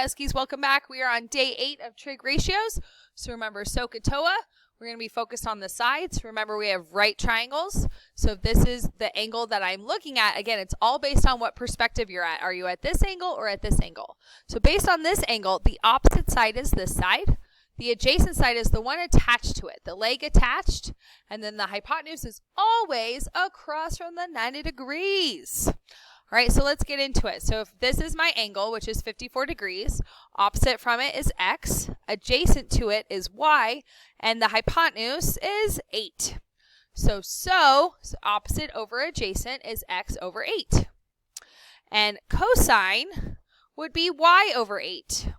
Huskies, welcome back. We are on day 8 of trig ratios. So remember SOHCAHTOA. We're going to be focused on the sides. Remember we have right triangles. So if this is the angle that I'm looking at, again, it's all based on what perspective you're at. Are you at this angle or at this angle? So based on this angle, the opposite side is this side. The adjacent side is the one attached to it, the leg attached, and then the hypotenuse is always across from the 90 degrees. All right, so let's get into it. So if this is my angle, which is 54 degrees, opposite from it is x, adjacent to it is y, and the hypotenuse is 8. So opposite over adjacent is x over 8. And cosine would be y over 8.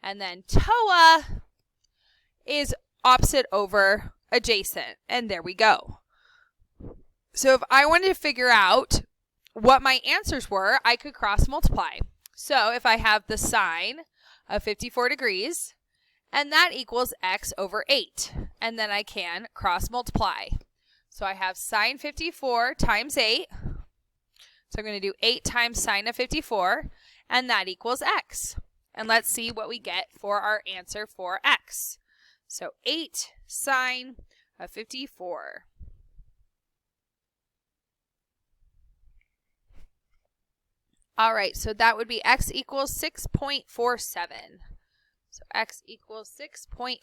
And then TOA is opposite over adjacent. And there we go. So if I wanted to figure out what my answers were, I could cross multiply. So if I have the sine of 54 degrees, and that equals x over 8. And then I can cross multiply. So I have sine 54 times 8. So I'm going to do 8 times sine of 54, and that equals x. And let's see what we get for our answer for x. So 8 sine of 54. All right, so that would be x equals 6.47. So x equals 6.5.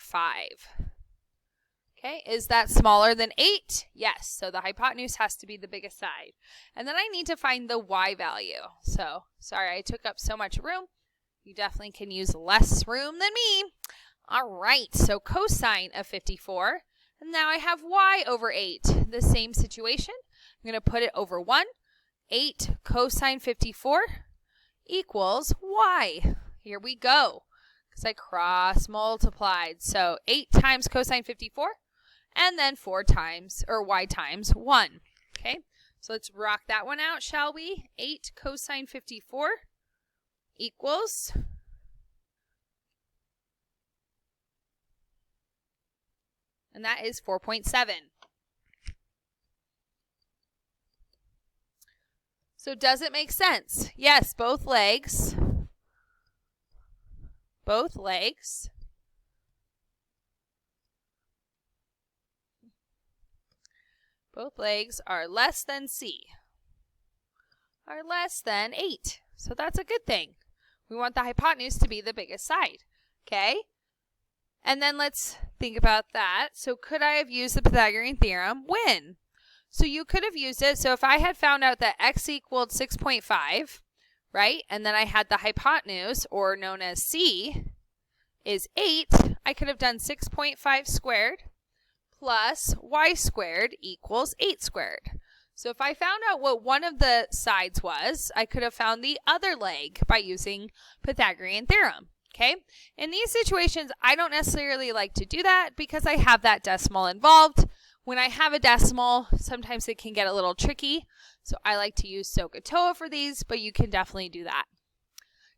Okay, is that smaller than 8? Yes, so the hypotenuse has to be the biggest side. And then I need to find the y value. So, sorry, I took up so much room. You definitely can use less room than me. All right, so cosine of 54. And now I have y over 8. The same situation. I'm going to put it over 1. 8 cosine 54 equals y. Here we go, because I cross multiplied. So 8 times cosine 54, and then 4 times, or y times 1. Okay, so let's rock that one out, shall we? 8 cosine 54 equals, and that is 4.7. So does it make sense? Yes, both legs are less than C, are less than 8. So that's a good thing. We want the hypotenuse to be the biggest side, okay? And then let's think about that. So could I have used the Pythagorean theorem? When? So you could have used it. So if I had found out that x equaled 6.5, right, and then I had the hypotenuse, or known as C, is 8, I could have done 6.5 squared plus y squared equals 8 squared. So if I found out what one of the sides was, I could have found the other leg by using Pythagorean theorem. Okay, in these situations, I don't necessarily like to do that because I have that decimal involved. When I have a decimal, sometimes it can get a little tricky. So I like to use SOHCAHTOA for these, but you can definitely do that.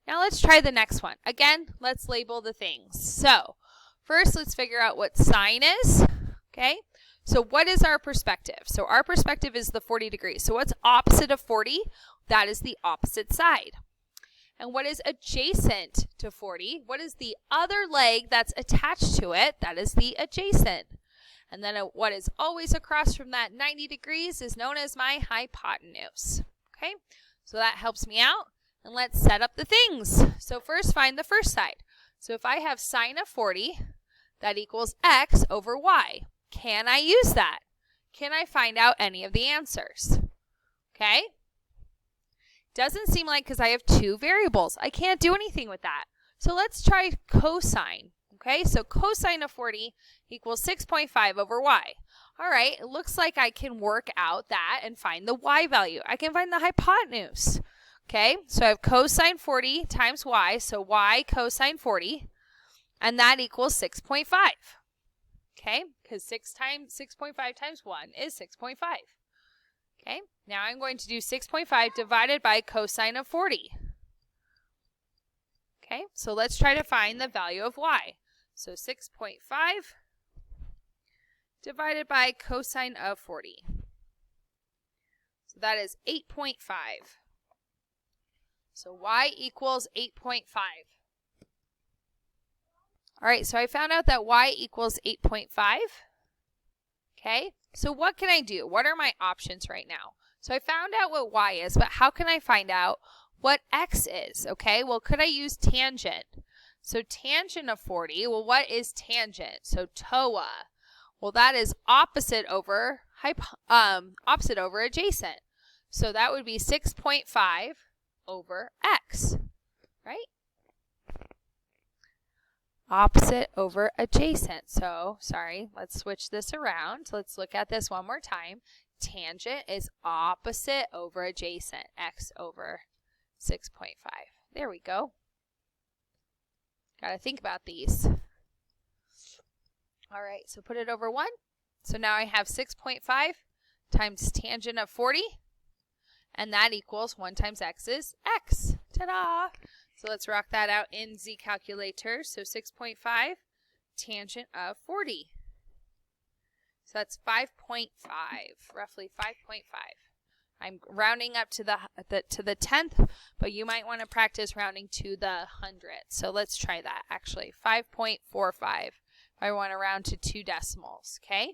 Now let's try the next one. Again, let's label the things. So first, let's figure out what sine is. Okay, so what is our perspective? So our perspective is the 40 degrees. So what's opposite of 40? That is the opposite side. And what is adjacent to 40? What is the other leg that's attached to it? That is the adjacent. And then what is always across from that 90 degrees is known as my hypotenuse. Okay, so that helps me out. And let's set up the things. So first, find the first side. So if I have sine of 40, that equals x over y. Can I use that? Can I find out any of the answers? Okay. Doesn't seem like, because I have 2 variables, I can't do anything with that. So let's try cosine. Okay, so cosine of 40 equals 6.5 over y. All right, it looks like I can work out that and find the y value. I can find the hypotenuse. Okay, so I have cosine 40 times y, so y cosine 40, and that equals 6.5. Okay, because 6.5 times 1 is 6.5. Okay, now I'm going to do 6.5 divided by cosine of 40. Okay, so let's try to find the value of y. So 6.5 divided by cosine of 40. So that is 8.5. So y equals 8.5. All right, so I found out that y equals 8.5. Okay, so what can I do? What are my options right now? So I found out what y is, but how can I find out what x is? Okay, well, could I use tangent? So tangent of 40, well, what is tangent? So TOA. Well, that is opposite over adjacent. So that would be 6.5 over x, right? Opposite over adjacent. So, sorry, let's switch this around. Let's look at this one more time. Tangent is opposite over adjacent, x over 6.5. There we go. Got to think about these. All right, so put it over 1. So now I have 6.5 times tangent of 40, and that equals 1 times x is x. Ta-da! So let's rock that out in Z calculator. So 6.5 tangent of 40. So that's 5.5, roughly 5.5. I'm rounding up to the 10th, but you might want to practice rounding to the 100th. So let's try that actually. 5.45. I want to round to 2 decimals, okay?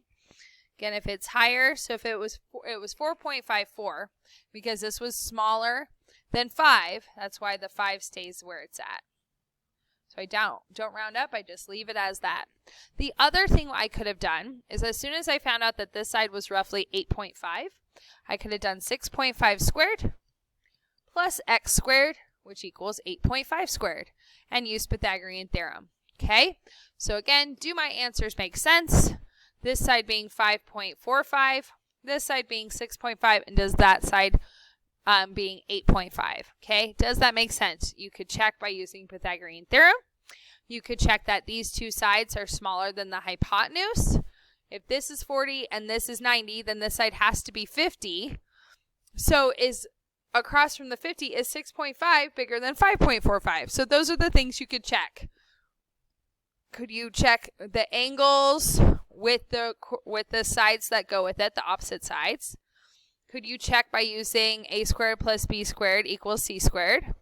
Again, if it's higher, so if it was 4.54, because this was smaller than 5, that's why the 5 stays where it's at. So I don't round up, I just leave it as that. The other thing I could have done is as soon as I found out that this side was roughly 8.5, I could have done 6.5 squared plus x squared, which equals 8.5 squared, and use Pythagorean theorem. Okay, so again, do my answers make sense? This side being 5.45, this side being 6.5, and does that side being 8.5? Okay, does that make sense? You could check by using Pythagorean theorem. You could check that these two sides are smaller than the hypotenuse. If this is 40 and this is 90, then this side has to be 50. So is across from the 50 is 6.5 bigger than 5.45? So those are the things you could check. Could you check the angles with the sides that go with it, the opposite sides? Could you check by using a squared plus b squared equals c squared?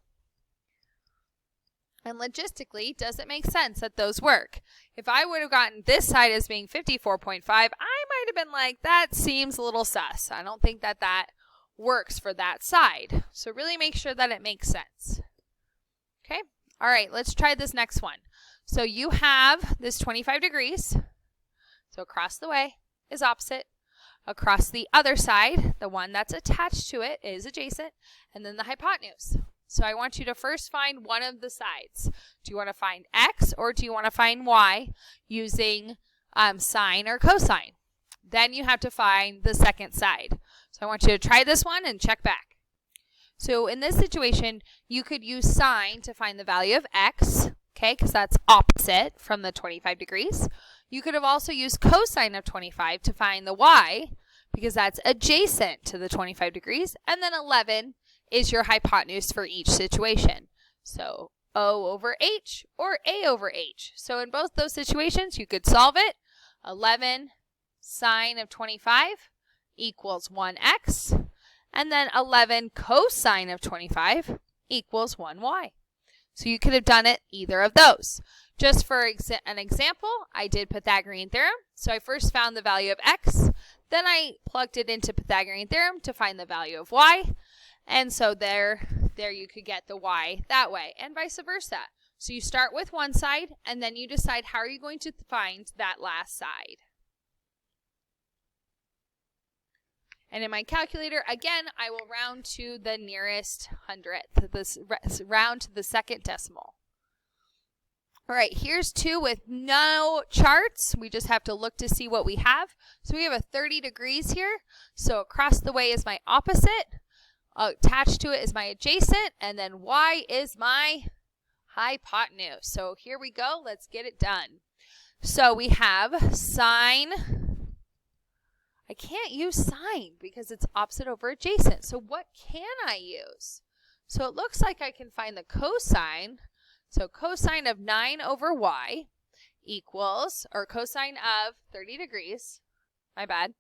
And logistically, does it make sense that those work? If I would have gotten this side as being 54.5, I might have been like, that seems a little sus. I don't think that that works for that side. So really make sure that it makes sense. Okay? All right, let's try this next one. So you have this 25 degrees. So across the way is opposite. Across the other side, the one that's attached to it is adjacent. And then the hypotenuse. So I want you to first find one of the sides. Do you want to find x or do you want to find y using sine or cosine? Then you have to find the second side. So I want you to try this one and check back. So in this situation, you could use sine to find the value of x, okay, because that's opposite from the 25 degrees. You could have also used cosine of 25 to find the y, because that's adjacent to the 25 degrees. And then 11 is your hypotenuse for each situation. So O over H or A over H. So in both those situations, you could solve it. 11 sine of 25 equals 1x. And then 11 cosine of 25 equals 1y. So you could have done it either of those. Just for an example, I did Pythagorean theorem. So I first found the value of x. Then I plugged it into Pythagorean theorem to find the value of y. And so there you could get the y that way, and vice versa. So you start with one side, and then you decide how are you going to find that last side. And in my calculator, again, I will round to the nearest hundredth, this round to the second decimal. All right, here's 2 with no charts. We just have to look to see what we have. So we have a 30 degrees here. So across the way is my opposite. Attached to it is my adjacent. And then y is my hypotenuse. So here we go. Let's get it done. So we have sine. I can't use sine because it's opposite over adjacent. So what can I use? So it looks like I can find the cosine. So cosine of 9 over y equals, or cosine of 30 degrees, my bad,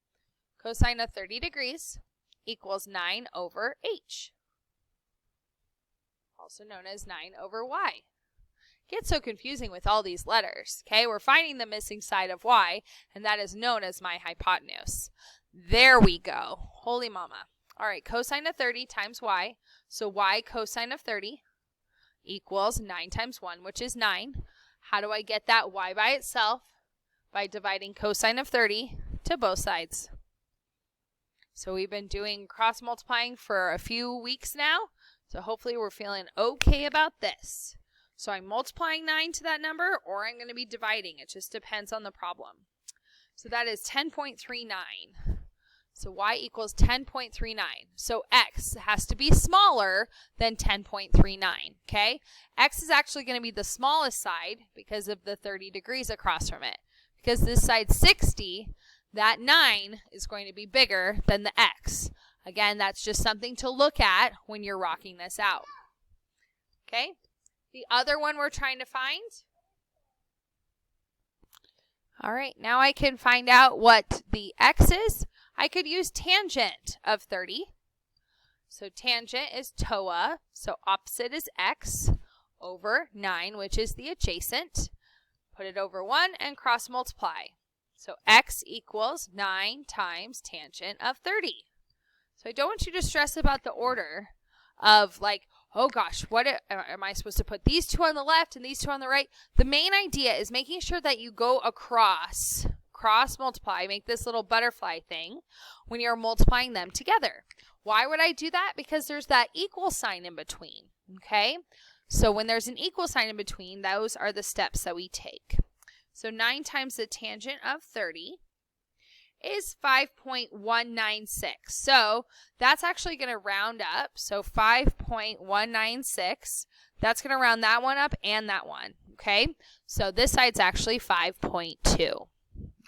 cosine of 30 degrees equals 9 over h, also known as 9 over y. It gets so confusing with all these letters. Okay, we're finding the missing side of y, and that is known as my hypotenuse. There we go. Holy mama. All right, cosine of 30 times y. So y cosine of 30 equals 9 times 1, which is 9. How do I get that y by itself? By dividing cosine of 30 to both sides. So we've been doing cross multiplying for a few weeks now. So hopefully we're feeling okay about this. So I'm multiplying 9 to that number, or I'm going to be dividing. It just depends on the problem. So that is 10.39. So y equals 10.39. So x has to be smaller than 10.39, okay? X is actually going to be the smallest side because of the 30 degrees across from it. Because this side's 60, that 9 is going to be bigger than the x. Again, that's just something to look at when you're rocking this out. Okay? The other one we're trying to find. All right, now I can find out what the x is. I could use tangent of 30. So tangent is TOA, so opposite is x over 9, which is the adjacent. Put it over 1 and cross multiply. So x equals 9 times tangent of 30. So I don't want you to stress about the order of like, oh gosh, what am I supposed to put these two on the left and these two on the right? The main idea is making sure that you go across, cross multiply, make this little butterfly thing when you're multiplying them together. Why would I do that? Because there's that equal sign in between, okay? So when there's an equal sign in between, those are the steps that we take. So 9 times the tangent of 30 is 5.196. So that's actually going to round up. So 5.196. That's going to round that one up and that one. Okay. So this side's actually 5.2.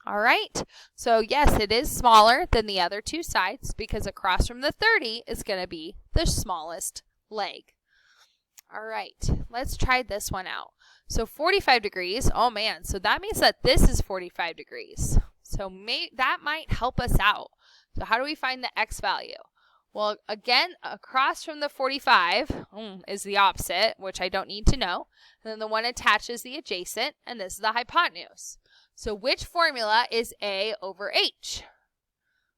All right. So yes, it is smaller than the other two sides because across from the 30 is going to be the smallest leg. All right. Let's try this one out. So 45 degrees. Oh man. So that means that this is 45 degrees. So that might help us out. So how do we find the x value? Well, again, across from the 45 is the opposite, which I don't need to know. And then the one attached is the adjacent, and this is the hypotenuse. So which formula is a over h?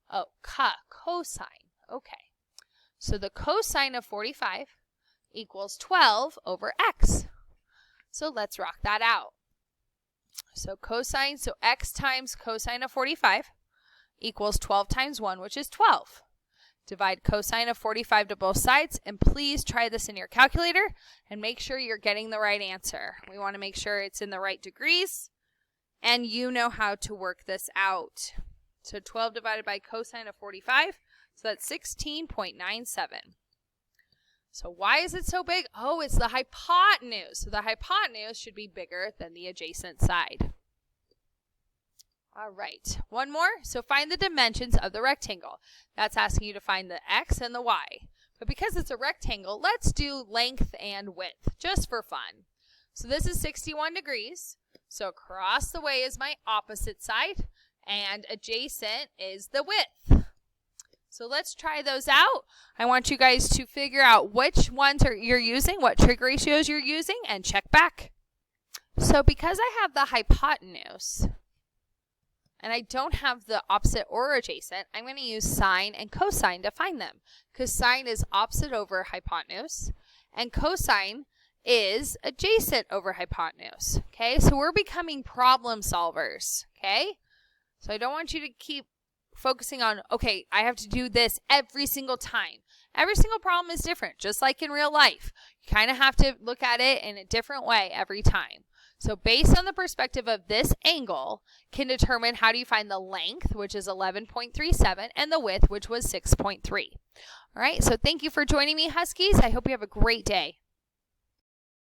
Oh, cosine. Okay. So the cosine of 45 equals 12 over x. So let's rock that out. So cosine, so x times cosine of 45 equals 12 times 1, which is 12. Divide cosine of 45 to both sides, and please try this in your calculator and make sure you're getting the right answer. We want to make sure it's in the right degrees, and you know how to work this out. So 12 divided by cosine of 45, so that's 16.97. So why is it so big? Oh, it's the hypotenuse. So the hypotenuse should be bigger than the adjacent side. All right, one more. So find the dimensions of the rectangle. That's asking you to find the x and the y. But because it's a rectangle, let's do length and width, just for fun. So this is 61 degrees. So across the way is my opposite side, and adjacent is the width. So let's try those out. I want you guys to figure out which ones you're using, what trig ratios you're using, and check back. So because I have the hypotenuse, and I don't have the opposite or adjacent, I'm going to use sine and cosine to find them. Because sine is opposite over hypotenuse, and cosine is adjacent over hypotenuse. Okay, so we're becoming problem solvers. Okay, so I don't want you to keep focusing on, okay, I have to do this every single time. Every single problem is different, just like in real life. You kind of have to look at it in a different way every time. So based on the perspective of this angle, can determine how do you find the length, which is 11.37, and the width, which was 6.3. All right, so thank you for joining me, Huskies. I hope you have a great day.